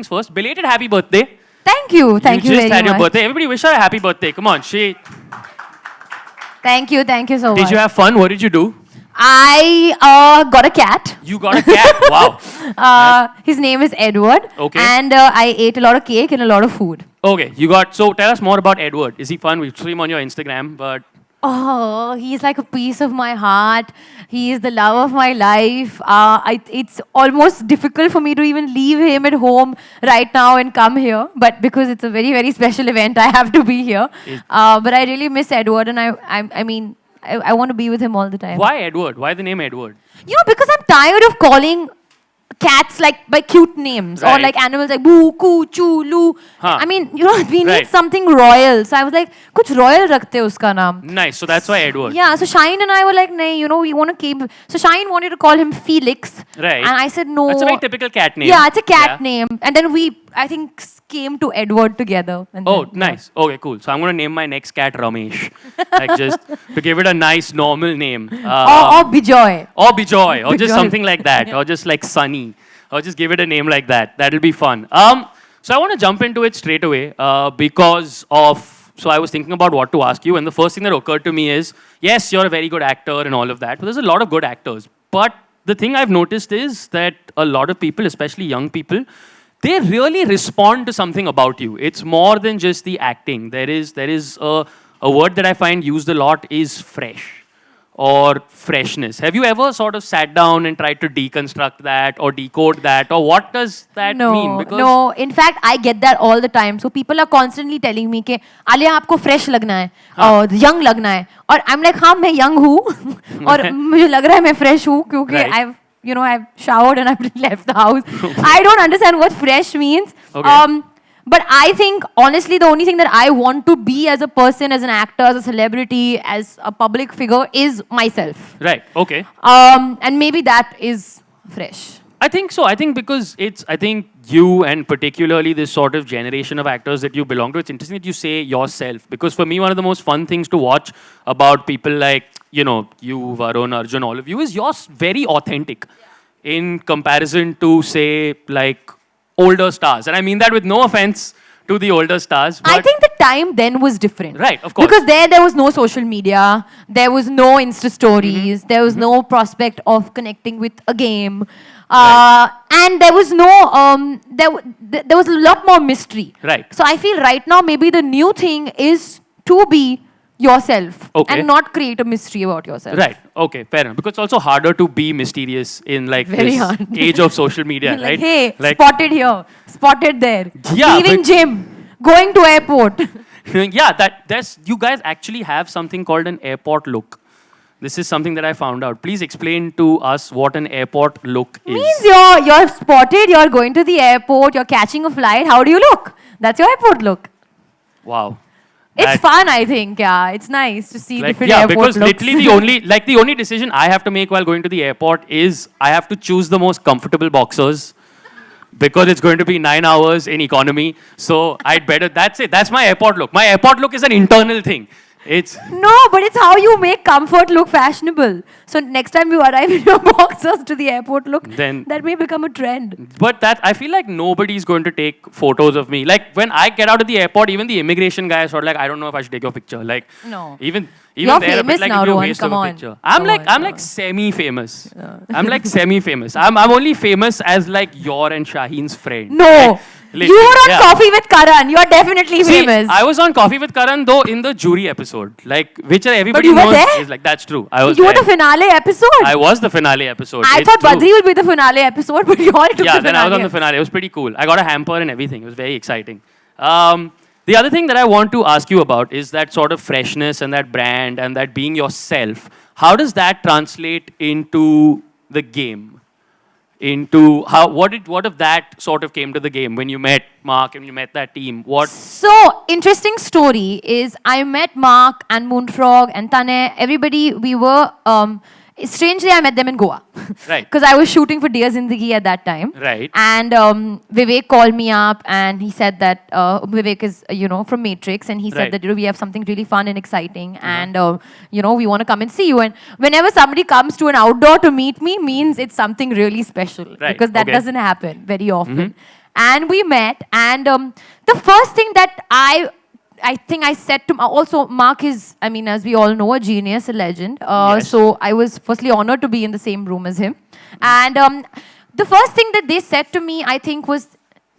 First, belated happy birthday. Thank you. Thank you You very just had your much. birthday. Everybody wish her a happy birthday. Come on, Thank you. Thank you so much. Did you have fun? What did you do? I got a cat. You got a cat. Wow. His name is Edward. Okay. And I ate a lot of cake and a lot of food. Okay. So tell us more about Edward. Is he fun? We saw him on your Instagram, but Oh, he's like a piece of my heart. He is the love of my life. It's almost difficult for me to even leave him at home right now and come here. But because it's a very, very special event, I have to be here. But I really miss Edward, and I want to be with him all the time. why Edward? Why the name Edward? You know, because I'm tired of calling cats like by cute names or Right. like animals like boo, coo, choo, loo. Huh. I mean, you know, we need Right. something royal. So I was like, kuch royal rakhte uska naam. Nice. So that's why Edward. Yeah, so Shine and I were like, nah, you know, we want to keep. So Shine wanted to call him Felix. Right. And I said, no. That's a very typical cat name. Yeah, it's a cat Yeah. name. And then we, I think, came to Edward together. And Oh, then, nice. Okay, cool. So I'm going to name my next cat Ramesh. Like just to give it a nice normal name. Or Bijoy. Or Bijoy. Or just Bijoy. something like that. Or just like Sunny. Or just give it a name like that. That'll be fun. So I want to jump into it straight away because of... So I was thinking about what to ask you, and the first thing that occurred to me is, yes, you're a very good actor and all of that, but there's a lot of good actors. But the thing I've noticed is that a lot of people, especially young people, they really respond to something about you. It's more than just the acting. There is a word that I find used a lot is fresh or freshness. Have you ever sort of sat down and tried to deconstruct that or decode that, or what does that mean? No. In fact, I get that all the time. So people are constantly telling me कि आलिया आपको fresh लगना है और young लगना है. और I'm like हाँ मैं young हूँ और मुझे लग रहा है मैं fresh हूँ क्योंकि Right. I've showered and I've left the house. I don't understand what fresh means. Okay. But I think, honestly, the only thing that I want to be as a person, as an actor, as a celebrity, as a public figure is myself. Right, okay. And maybe that is fresh. I think so. I think because I think you and particularly this sort of generation of actors that you belong to, it's interesting that you say yourself. Because for me, one of the most fun things to watch about people like, you, Varun, Arjun, all of you, is you're very authentic in comparison to, say, like older stars. And I mean that with no offense to the older stars. But I think the time then was different. Right, of course. Because there was no social media, there was no Insta stories, there was no prospect of connecting with a game. And there was no, there was a lot more mystery. Right. So I feel right now maybe the new thing is to be yourself Okay. and not create a mystery about yourself. Right. Okay. Fair enough. Because it's also harder to be mysterious in like Very this hard. age of social media, Like, right? hey, Like, spotted here, spotted there, Yeah, leaving but- gym, going to airport. yeah, that's you guys actually have something called an airport look. This is something that I found out. Please explain to us what an airport look is. Means you're spotted, you're going to the airport, you're catching a flight. How do you look? That's your airport look. Wow. It's That- fun, I think. Yeah, it's nice to see Like, different yeah, airport because looks. literally the only decision I have to make while going to the airport is I have to choose the most comfortable boxers because it's going to be 9 hours in economy. So I'd better, that's it. That's my airport look. My airport look is an internal thing. It's No, but it's how you make comfort look fashionable. So next time you arrive in your boxers to the airport look, Then- that may become a trend. But that I feel like nobody's going to take photos of me. Like when I get out of the airport, even the immigration guys are like, I don't know if I should take your picture. Like No. even You're they're a bit famous like, now, it'd be a Rohan, waste come of a on. picture. Come on, I'm come like on. semi-famous. I'm like semi-famous. I'm only famous as like your and Shaheen's friend. No. Like, You were on yeah. Coffee with Karan. You're definitely See, famous. I was on Coffee with Karan though in the jury episode, like which everybody you were knows there? is like that's true. I was you were there. the finale episode. I was the finale episode. I It's thought true. Badri will be the finale episode, but you all took Yeah, the then finale. I was on the finale. It was pretty cool. I got a hamper and everything. It was very exciting. The other thing that I want to ask you about is that sort of freshness and that brand and that being yourself. How does that translate into the game? Into how what if that sort of came to the game when you met Mark and you met that team? What So, interesting story is I met Mark and Moonfrog and Tane. Everybody, we were, strangely, I met them in Goa. Right. Because I was shooting for Dear Zindagi at that time. Right. And Vivek called me up and he said that, Vivek is, from Matrix. And he said Right. that, we have something really fun and exciting. And, we want to come and see you. And whenever somebody comes to an outdoor to meet me, means it's something really special. Right, Because that okay. doesn't happen very often. and we met. And the first thing that I think I said to also Mark is, I mean, as we all know, a genius, a legend. Yes. So I was firstly honored to be in the same room as him. And the first thing that they said to me, I think, was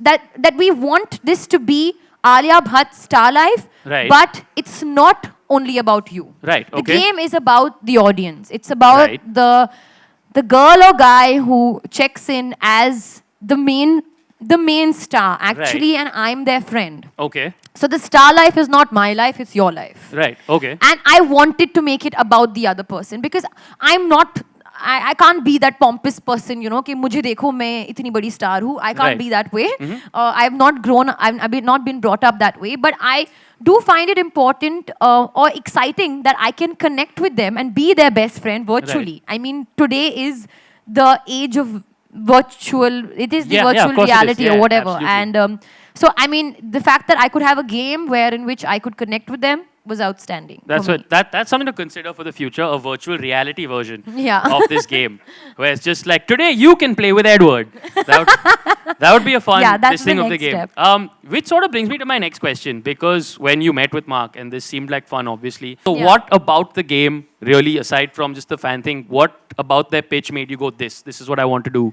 that we want this to be Alia Bhatt's Star Life, Right. but it's not only about you. Right, The okay. game is about the audience. It's about Right. the girl or guy who checks in as the main star actually, and I'm their friend. Okay. So the star life is not my life, it's your life. Right. Okay. And I wanted to make it about the other person because I'm not, I can't be that pompous person, you know, कि मुझे देखो मैं इतनी बड़ी star हूँ. I can't Right. be that way. I've not grown, I've not been brought up that way. But I do find it important or exciting that I can connect with them and be their best friend virtually. I mean, today is the age of virtual, it is the Yeah, yeah, of virtual course it is. reality Yeah, or whatever. absolutely. And so, I mean, the fact that I could have a game where in which I could connect with them was outstanding. That's for what me. that's something to consider for the future, a virtual reality version Yeah. of this game. Where it's just like today you can play with Edward. That would be a fun Yeah, that's this thing the of the next game. step. Which sort of brings me to my next question, because when you met with Mark and this seemed like fun, obviously. So Yeah. what about the game really, aside from just the fan thing, what about their pitch made you go, this is what I want to do?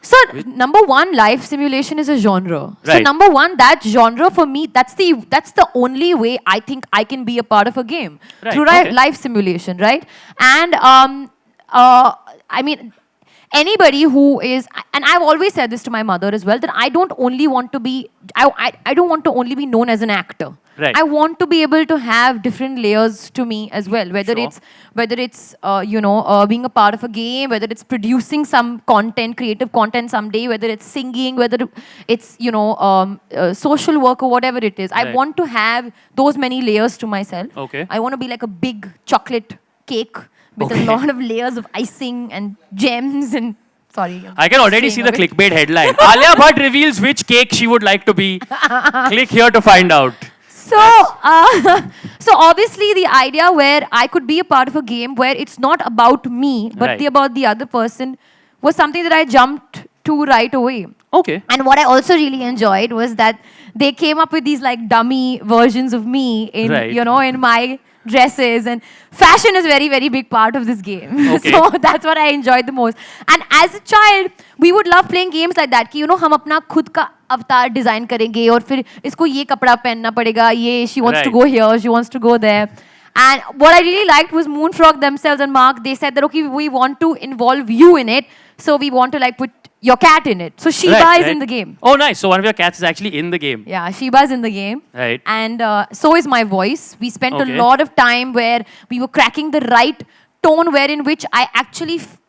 So, number one, life simulation is a genre. So, Right. number one, that genre for me, that's the only way I think I can be a part of a game. Right, Through okay. life simulation, right? And I mean, anybody who is, and I've always said this to my mother as well, that I don't only want to be, I don't want to only be known as an actor. Right. I want to be able to have different layers to me as well. Whether Sure. it's being a part of a game, whether it's producing some content, creative content someday, whether it's singing, whether it's social work or whatever it is. I Right. want to have those many layers to myself. Okay. I want to be like a big chocolate cake with Okay. a lot of layers of icing and gems and. Sorry. I can already see saying the a bit. clickbait headline. Alia Bhatt reveals which cake she would like to be. Click here to find out. So, so obviously the idea where I could be a part of a game where it's not about me, but Right. about the other person was something that I jumped to right away. Okay. And what I also really enjoyed was that they came up with these like dummy versions of me in, Right. in my dresses, and fashion is very, very big part of this game. Okay. So that's what I enjoyed the most. And as a child, we would love playing games like that कि हम अपना खुद का अवतार design करेंगे और फिर इसको ये कपड़ा पहनना पड़ेगा, ये she wants to Right. go here, she wants to go there. And what I really liked was Moonfrog themselves and Mark, they said that okay, we want to involve you in it, so we want to like put your cat in it. So Sheba Right, is right. in the game. Oh, nice. So one of your cats is actually in the game. Yeah, Sheba's in the game. Right. And so is my voice. We spent Okay. a lot of time where we were cracking the right tone wherein which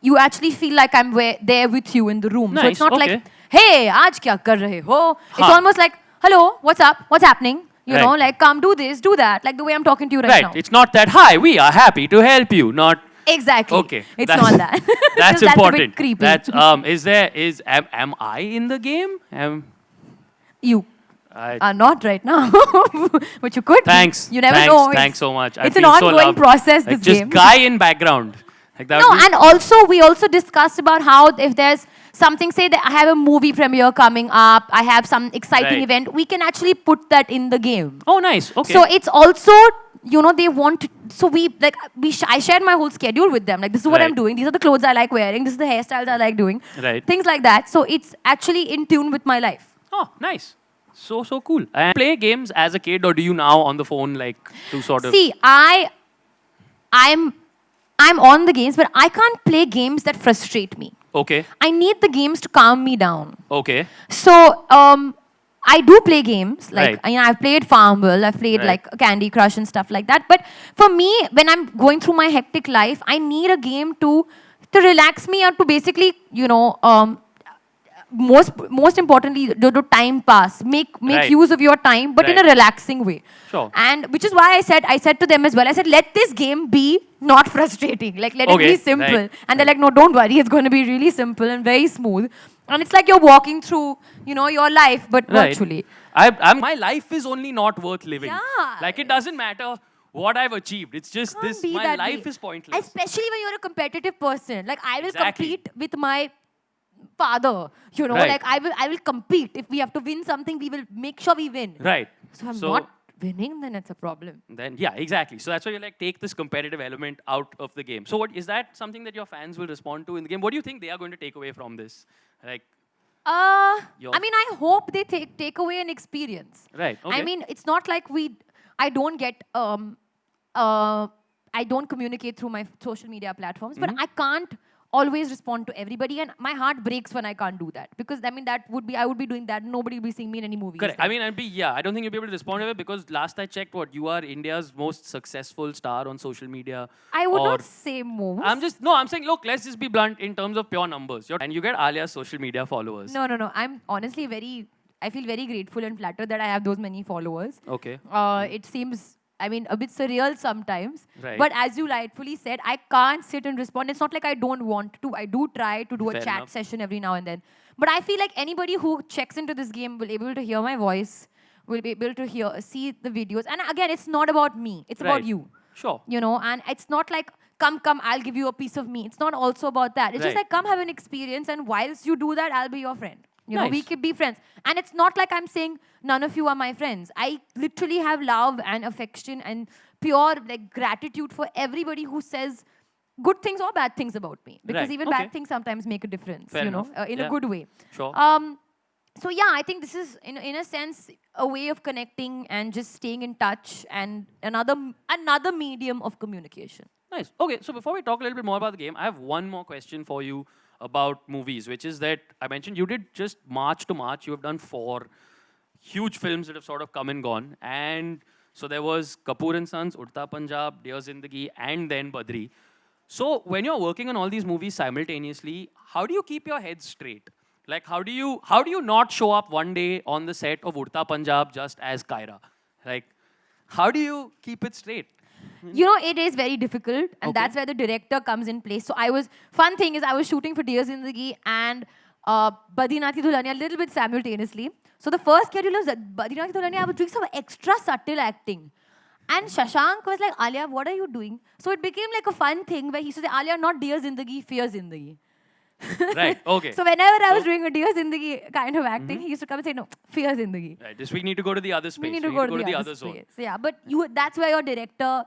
you actually feel like I'm there with you in the room. So Nice, it's not okay. like, hey, aaj kya kar rahe ho? It's Huh. almost like, hello, what's up? What's happening? You know, Right. like come do this, do that. Like the way I'm talking to you right, Right. now. It's not that, hi, we are happy to help you. Not, Exactly. okay. It's That's- not that. That's That's important. a bit creepy. That's, am I in the game? You I, are not right now, but you could. be. thanks. You never thanks, know. Thanks so much. I It's an feel so ongoing loved. process. Like This just game. guy in background. Like that No, would be- and also we also discussed about how if there's something, say that I have a movie premiere coming up, I have some exciting Right. event, we can actually put that in the game. Oh, nice. Okay. So it's also, they want, so I shared my whole schedule with them. Like, this is what I'm Right. doing. These are the clothes I like wearing. This is the hairstyles I like doing. Right. Things like that. So it's actually in tune with my life. Oh, nice. So cool. And play games as a kid, or do you now on the phone like to sort of? See, I'm on the games, but I can't play games that frustrate me. Okay. I need the games to calm me down. Okay. So I do play games. Like Right. I've played Farmville, I've played Right. like Candy Crush and stuff like that. But for me, when I'm going through my hectic life, I need a game to relax me or to basically, most importantly, do time pass. Make Right. use of your time, but in a Right. relaxing way. Sure. And which is why I said to them as well, I said, let this game be not frustrating. Like, let it Okay, be simple. right, And they're like, no, don't worry. It's going to be really simple and very smooth. And it's like you're walking through, your life, but Right. virtually. My life is only not worth living. Yeah. Like it doesn't matter what I've achieved. It's just Can't this. be My that life way. is pointless. Especially when you're a competitive person. Like, I will Exactly. compete with my father. You know, Right. like I will compete. If we have to win something, we will make sure we win. Right. So I'm not winning, then it's a problem. Then yeah, exactly. So that's why you like take this competitive element out of the game. So what is that something that your fans will respond to in the game? What do you think they are going to take away from this? Like I mean, I hope they take away an experience. Right, okay. I mean, it's not like I don't get I don't communicate through my social media platforms, but I can't always respond to everybody, and my heart breaks when I can't do that, because I mean I would be doing that. Nobody will be seeing me in any movies. correct. I mean, I don't think you'll be able to respond to it because last I checked, you are India's most successful star on social media. I would not say most. I'm saying, look, let's just be blunt in terms of pure numbers. And you get Alia's social media followers. No. I'm honestly I feel very grateful and flattered that I have those many followers. Okay. It seems, I mean, a bit surreal sometimes. Right. But as you rightfully said, I can't sit and respond. It's not like I don't want to. I do try to do a Fair chat enough. session every now and then. But I feel like anybody who checks into this game will be able to hear my voice, will be able to see the videos. And again, it's not about me. It's about Right. you. Sure. You know, and it's not like, come, I'll give you a piece of me. It's not also about that. It's just Right. like, come have an experience, and whilst you do that, I'll be your friend. You know, we Nice. could be friends. And it's not like I'm saying none of you are my friends. I literally have love and affection and pure like gratitude for everybody who says good things or bad things about me. Because Right. even Okay. bad things sometimes make a difference, Fair you know, enough. in Yeah. a good way. Sure. So yeah, I think this is in a sense a way of connecting and just staying in touch, and another medium of communication. Nice. Okay, so before we talk a little bit more about the game, I have one more question for you about movies, which is that I mentioned you did just March to March. You have done 4 huge films that have sort of come and gone. And so there was Kapoor and Sons, Udta Punjab, Dear Zindagi, and then Badri. So when you're working on all these movies simultaneously, how do you keep your head straight? Like how do you not show up one day on the set of Udta Punjab just as Kyra? Like how do you keep it straight? You know, it is very difficult, and Okay. that's where the director comes in place. So fun thing is I was shooting for Dear Zindagi and Badrinathi Dhulania a little bit simultaneously. So the first schedule was Badrinathi Dhulania, I was doing some extra subtle acting. And Shashank was like, Alia, what are you doing? So it became like a fun thing where he used to say, Alia, not Dear Zindagi, Fear Zindagi. Right, okay. So whenever I was doing a Dear Zindagi kind of acting, he used to come and say, no, Fear Zindagi. Right, this week need to go to the other space. We need to go to the other zone. space. Yeah, but that's where your director,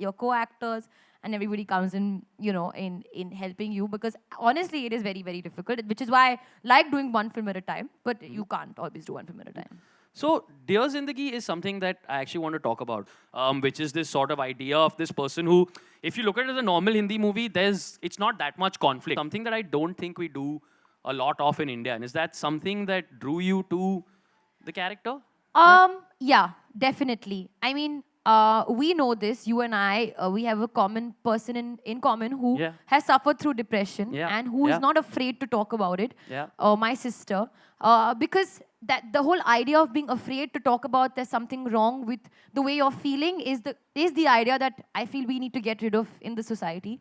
your co-actors, and everybody comes in, you know, in helping you, because honestly, it is very, very difficult, which is why I like doing one film at a time, but you can't always do one film at a time. So, Dear Zindagi is something that I actually want to talk about, which is this sort of idea of this person who, if you look at it as a normal Hindi movie, it's not that much conflict. Something that I don't think we do a lot of in India. And is that something that drew you to the character? Yeah, definitely. I mean, we know this, you and I, we have a common person in common who Yeah. has suffered through depression Yeah. and who is Yeah. not afraid to talk about it. Yeah. My sister, because that the whole idea of being afraid to talk about there's something wrong with the way you're feeling is the idea that I feel we need to get rid of in the society.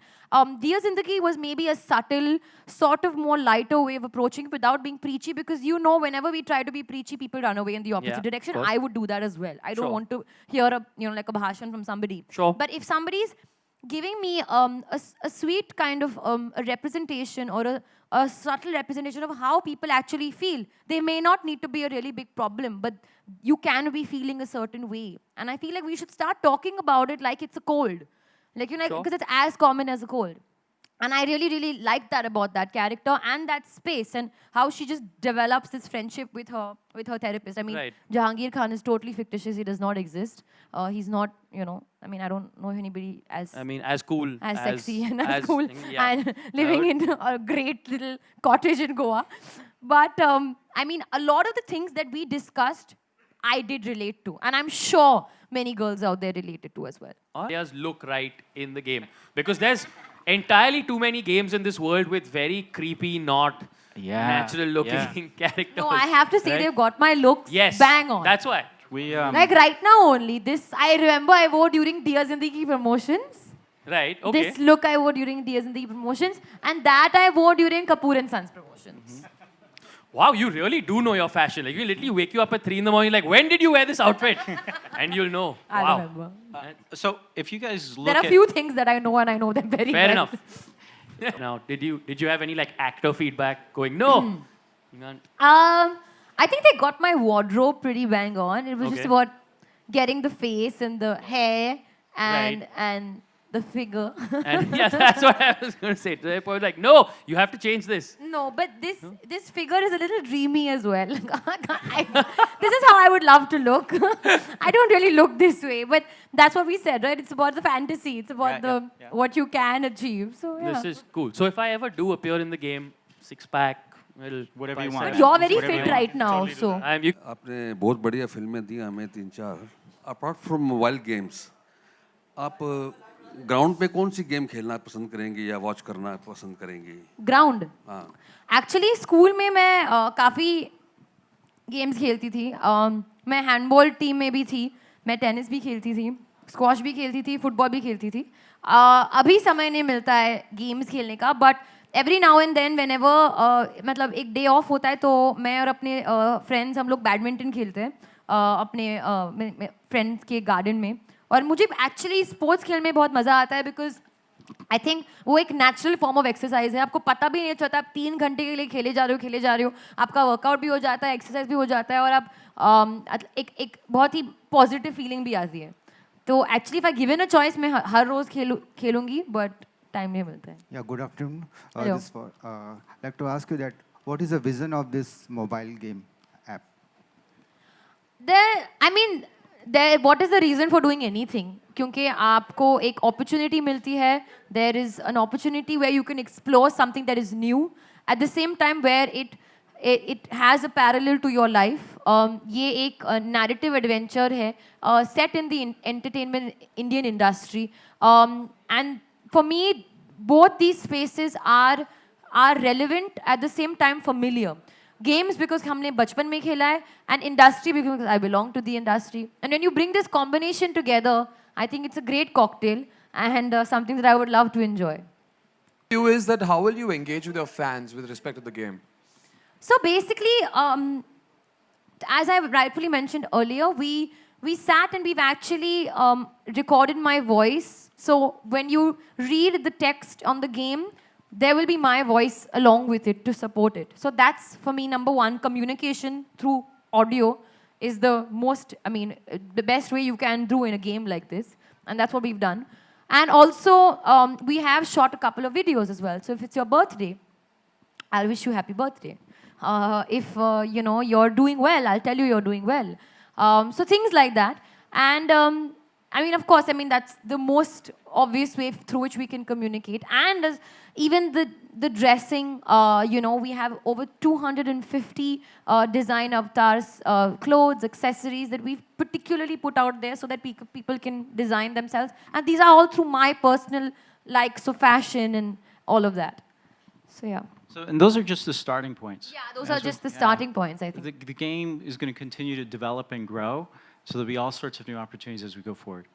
Dear Zindagi was maybe a subtle, sort of more lighter way of approaching it without being preachy, because you know whenever we try to be preachy, people run away in the opposite Yeah, direction. of course. I would do that as well. I don't Sure. want to hear like a bhashan from somebody. Sure. But if somebody's giving me a sweet kind of a representation or a subtle representation of how people actually feel, they may not need to be a really big problem, but you can be feeling a certain way. And I feel like we should start talking about it like it's a cold. Like, you know, Sure. because it's as common as a cold. And I really, really like that about that character and that space, and how she just develops this friendship with her therapist. I mean, Right. Jahangir Khan is totally fictitious. He does not exist. He's not, you know, I mean, I don't know anybody as Cool. sexy and as cool yeah. and living in a great little cottage in Goa. But I mean, a lot of the things that we discussed, I did relate to. And I'm sure many girls out there related to as well. Players look right in the game. Because there's entirely too many games in this world with very creepy, not natural looking characters. No, I have to say right? they've got my looks Yes. bang on. That's why. We Like right now only, this I remember I wore during Dear Zindagi promotions. Right, okay. This look I wore during Dear Zindagi promotions, and that I wore during Kapoor and Sons promotions. Wow, you really do know your fashion. Like, you literally wake you up at 3 in the morning, like, when did you wear this outfit? And you'll know. I Wow. remember. So if you guys look There are at few things that I know, and I know them very Fair well. enough. Now, did you have any like actor feedback going? No. You can't- I think they got my wardrobe pretty bang on. It was just Okay. about getting the face and the hair and Right. and the figure. And yeah, that's what I was going to say. They were like, no, you have to change this. No, but this figure is a little dreamy as well. This is how I would love to look. I don't really look this way, but that's what we said, right? It's about the fantasy. It's about what you can achieve. So yeah. This is cool. So if I ever do appear in the game, six pack, well, Whatever you bicep. want. But you're very Whatever fit you want. right now, Totally do so. I'm you. आपने बहुत बढ़िया फिल्में दी हमें 3-4 apart from mobile games आप ground पे कौन सी game खेलना पसंद करेंगे या वॉच करना पसंद करेंगे ग्राउंड हाँ एक्चुअली स्कूल में मैं काफ़ी गेम्स खेलती थी. मैं हैंडबॉल टीम में भी थी, मैं टेनिस भी खेलती थी, स्क्वॉश भी खेलती थी, फुटबॉल भी खेलती थी. अभी समय नहीं मिलता है गेम्स खेलने का, but every now and then whenever मतलब एक डे ऑफ होता है तो मैं और अपने फ्रेंड्स हम लोग बैडमिंटन खेलते हैं अपने फ्रेंड्स के गार्डन में. और मुझे एक्चुअली स्पोर्ट्स खेलने में बहुत मज़ा आता है बिकॉज आई थिंक वो एक नेचुरल फॉर्म ऑफ एक्सरसाइज है. आपको पता भी नहीं चलता, आप 3 घंटे के लिए खेले जा रहे हो, आपका वर्कआउट भी हो जाता है, एक्सरसाइज भी हो जाता है और आप एक बहुत ही पॉजिटिव फीलिंग भी आती है. तो actually if I given a choice मैं हर रोज़ खेलूंगी, बट टाइम नहीं मिलता है. Yeah, good afternoon. Hello. I'd like to ask you that what is the vision of this mobile game app? What is the reason for doing anything? क्योंकि आपको एक opportunity मिलती है. There is an opportunity where you can explore something that is new. At the same time, where it has a parallel to your life. ये एक narrative adventure है set in the entertainment Indian industry. And for me, both these spaces are relevant at the same time familiar. Games because हमने बचपन में खेला है, and industry because I belong to the industry. And when you bring this combination together, I think it's a great cocktail and something that I would love to enjoy. You is that how will you engage with your fans with respect to the game? So basically, as I rightfully mentioned earlier, we sat and we've actually recorded my voice. So when you read the text on the game, there will be my voice along with it to support it. So that's, for me, number one, communication through audio is the most, the best way you can do in a game like this. And that's what we've done. And also, we have shot a couple of videos as well. So if it's your birthday, I'll wish you happy birthday. If you're doing well, I'll tell you you're doing well. So things like that. And of course, that's the most obvious way through which we can communicate. And even the dressing, we have over 250 design avatars, clothes, accessories that we've particularly put out there so that people can design themselves. And these are all through my personal likes of fashion and all of that. So yeah. So, and those are just the starting points. Yeah, those are just the starting points, I think. The game is going to continue to develop and grow, so there'll be all sorts of new opportunities as we go forward.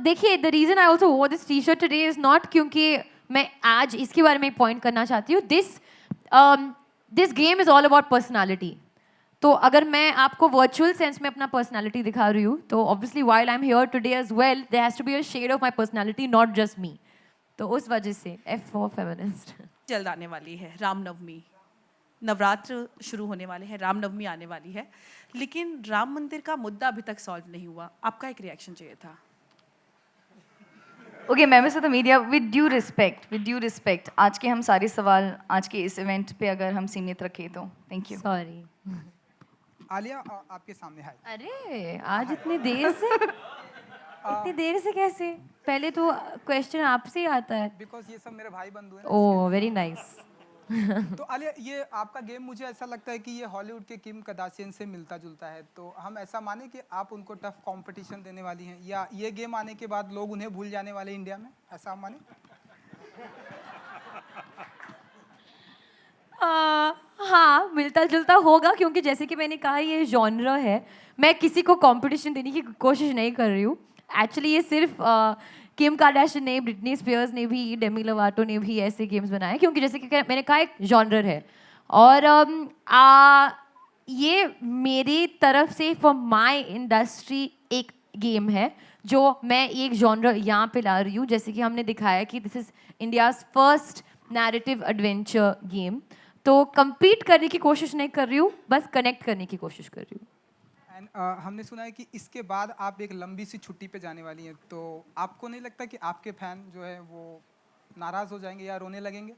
देखिए, the reason I also wore this T-shirt today is not क्योंकि मैं आज इसके बारे में point करना चाहती हूँ. This game is all about personality. तो अगर मैं आपको virtual sense में अपना personality दिखा रही हूँ, तो obviously while I'm here today as well, there has to be a shade of my personality, not just me. तो उस वजह से F for feminist. जल्द आने वाली है रामनवमी, नवरात्र शुरू होने वाले हैं, रामनवमी आने वाली है, लेकिन राम मंदिर का मुद्दा अभी तक सॉल्व नहीं हुआ. आपका एक रिएक्शन चाहिए था. Okay, members of the media, with due respect, आज के हम सारे सवाल आज के इस इवेंट पे अगर हम सीमित रखें तो thank you. Sorry. आलिया आपके सामने है. अरे आज इतनी देर से कैसे? पहले तो क्वेश्चन आपसे ही आता है. बिकॉज ये सब मेरे भाई बंधु हैं. Oh very nice. तो आलिया, ये आपका गेम मुझे ऐसा लगता है कि ये हॉलीवुड के किम कार्दाशियन से मिलता जुलता है. तो हम ऐसा माने कि आप उनको टफ कंपटीशन देने वाली हैं, या ये गेम आने के बाद लोग उन्हें भूल जाने वाले इंडिया में, ऐसा हम माने? हाँ, मिलता जुलता होगा क्योंकि जैसे कि मैंने कहा ये जॉनर है. मैं किसी को कंपटीशन देने की कोशिश नहीं कर रही हूँ. एक्चुअली ये सिर्फ किम कार्दाशियन ने, ब्रिटनी स्पीयर्स ने भी, डेमी लोवाटो ने भी ऐसे गेम्स बनाए क्योंकि जैसे कि मैंने कहा एक जॉनर है. और ये मेरी तरफ से फॉर माय इंडस्ट्री एक गेम है. जो मैं एक जॉनर यहाँ पे ला रही हूँ, जैसे कि हमने दिखाया कि this is India's first narrative adventure game, तो compete करने की कोशिश नहीं कर रही हूँ, बस कनेक्ट करने की कोशिश कर रही हूँ. एंड हमने सुना है कि इसके बाद आप एक लंबी सी छुट्टी पे जाने वाली हैं, तो आपको नहीं लगता कि आपके फैन जो है वो नाराज हो जाएंगे या रोने लगेंगे?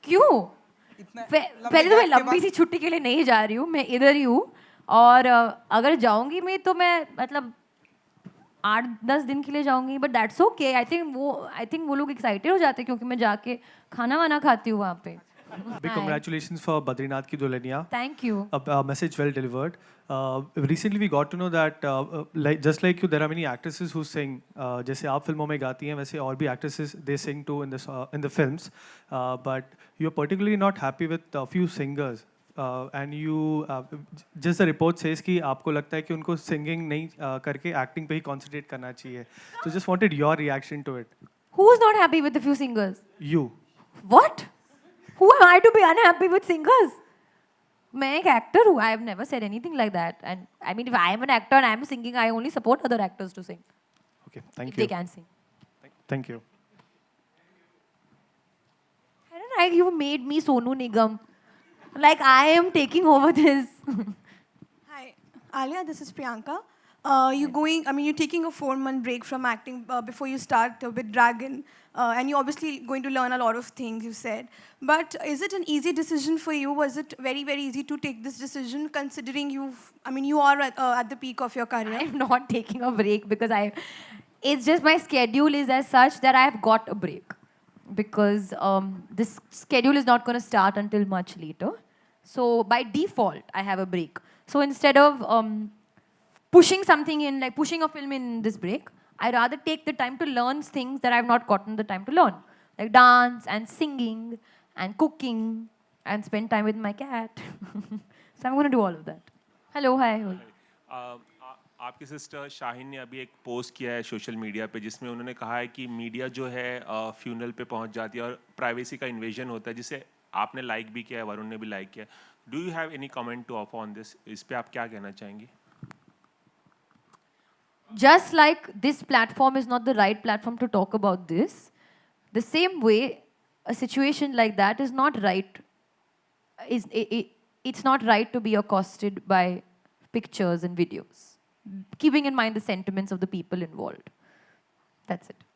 क्यों? इतना पहले तो मैं गैप के लंबी बाद सी छुट्टी के लिए नहीं जा रही हूँ, मैं इधर ही हूँ. और अगर जाऊंगी मैं तो मैं मतलब 8-10 दिन के लिए जाऊंगी, but that's okay. I think वो लोग एक्साइटेड हो जाते हैं क्योंकि मैं जाके खाना वाना खाती हूँ वहाँ पे. Big congratulations for Badrinath ki Dulhaniya. Thank you. A message well delivered. Recently we got to know that just like you, there are many actresses who sing. जैसे आप फिल्मों में गाती हैं, वैसे और भी actresses they sing too in the films. But you are particularly not happy with a few singers. And you just the report says कि आपको लगता है कि उनको singing नहीं करके acting पे ही concentrate करना चाहिए. So just wanted your reaction to it. Who's not happy with a few singers? You. What? Who am I to be unhappy with singers? मैं एक actor हूँ. I have never said anything like that. And I mean, if I am an actor and I am singing, I only support other actors to sing. Okay, thank If you. they can sing. Thank you. I don't know. You made me Sonu Nigam. Like I am taking over this. Hi, Alia, this is Priyanka. You're taking a 4-month break from acting before you start with Dragon. And you're obviously going to learn a lot of things, you said. But is it an easy decision for you? Was it very, very easy to take this decision considering you are at the peak of your career? I'm not taking a break because it's just my schedule is as such that I have got a break. Because this schedule is not going to start until much later. So by default, I have a break. So instead of pushing something in, like pushing a film in this break, I rather take the time to learn things that I've not gotten the time to learn. Like dance and singing and cooking and spend time with my cat. So I'm going to do all of that. Hello, hi. आपकी sister Shaheen ने अभी एक post किया है social media पे जिसमें उन्होंने कहा है कि मीडिया जो है फ्यूनरल पे पहुंच जाती है और प्राइवेसी का इन्वेजन होता है, जिसे आपने लाइक भी किया है, वरुण ने भी लाइक किया. Do you have any comment to offer on this? इस पे आप क्या कहना चाहेंगी? Just like this platform is not the right platform to talk about this, the same way a situation like that is not right. It's not right to be accosted by pictures and videos, keeping in mind the sentiments of the people involved. That's it.